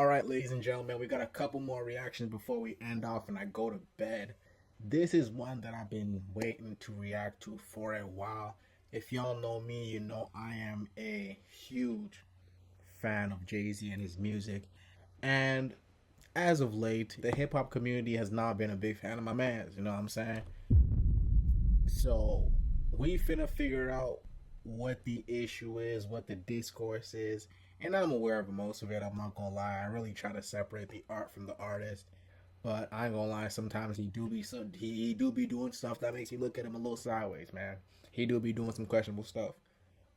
All right, ladies and gentlemen, we got a couple more reactions before we end off and I go to bed. This is one that I've been waiting to react to for a while. If y'all know me, you know I am a huge fan of Jay-Z and his music. And as of late, the hip hop community has not been a big fan of my man's, you know what I'm saying? So we finna figure out what the issue is, what the discourse is, and I'm aware of most of it. I'm not gonna lie. I really try to separate the art from the artist, but I ain't gonna lie. Sometimes he do be doing stuff that makes me look at him a little sideways, man. He do be doing some questionable stuff.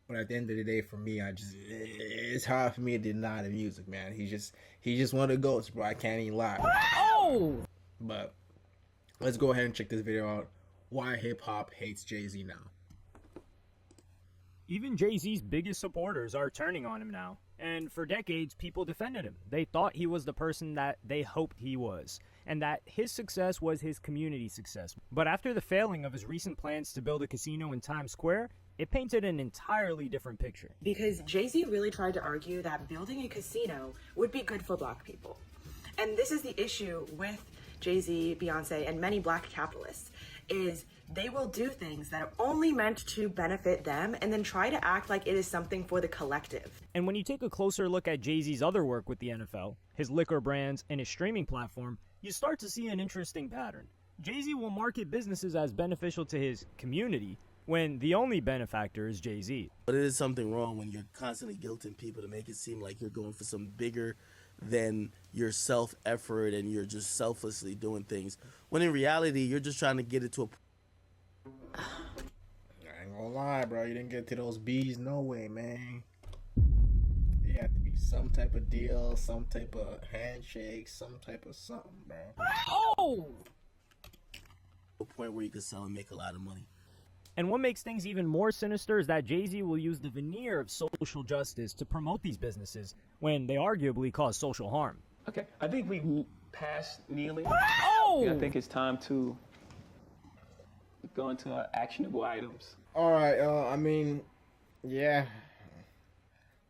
But at the end of the day, for me, it's hard for me to deny the music, man. He just one of the goats, bro. I can't even lie. Oh! But let's go ahead and check this video out. Why hip hop hates Jay-Z now. Even Jay-Z's biggest supporters are turning on him now. And for decades, people defended him. They thought he was the person that they hoped he was, and that his success was his community success. But after the failing of his recent plans to build a casino in Times Square, it painted an entirely different picture. Because Jay-Z really tried to argue that building a casino would be good for black people. And this is the issue with Jay-Z, Beyonce, and many black capitalists, is they will do things that are only meant to benefit them and then try to act like it is something for the collective. And when you take a closer look at Jay-Z's other work with the NFL, his liquor brands, and his streaming platform, you start to see an interesting pattern. Jay-Z will market businesses as beneficial to his community when the only benefactor is Jay-Z. But it is something wrong when you're constantly guilting people to make it seem like you're going for some bigger than your self-effort and you're just selflessly doing things, when in reality, you're just trying to get it to a I ain't gonna lie, bro. You didn't get to those B's no way, man. It had to be some type of deal, some type of handshake, some type of something, bro. Oh! point where you can sell and make a lot of money. And what makes things even more sinister is that Jay-Z will use the veneer of social justice to promote these businesses when they arguably cause social harm. Okay, I think we passed kneeling. Oh! I think it's time to go into our actionable items. All right, I mean, yeah.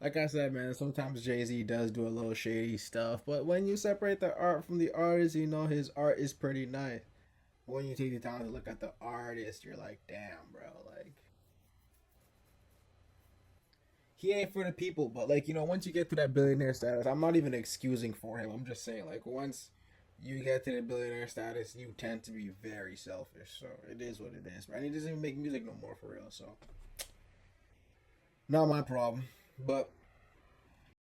Like I said, man, sometimes Jay-Z does do a little shady stuff, but when you separate the art from the artist, you know his art is pretty nice. When you take the time to look at the artist, you're like, damn, bro, like, he ain't for the people. But, like, you know, once you get to that billionaire status, I'm not even excusing for him. I'm just saying, like, once you get to the billionaire status, you tend to be very selfish. So it is what it is, man. He doesn't even make music no more, for real. So not my problem. But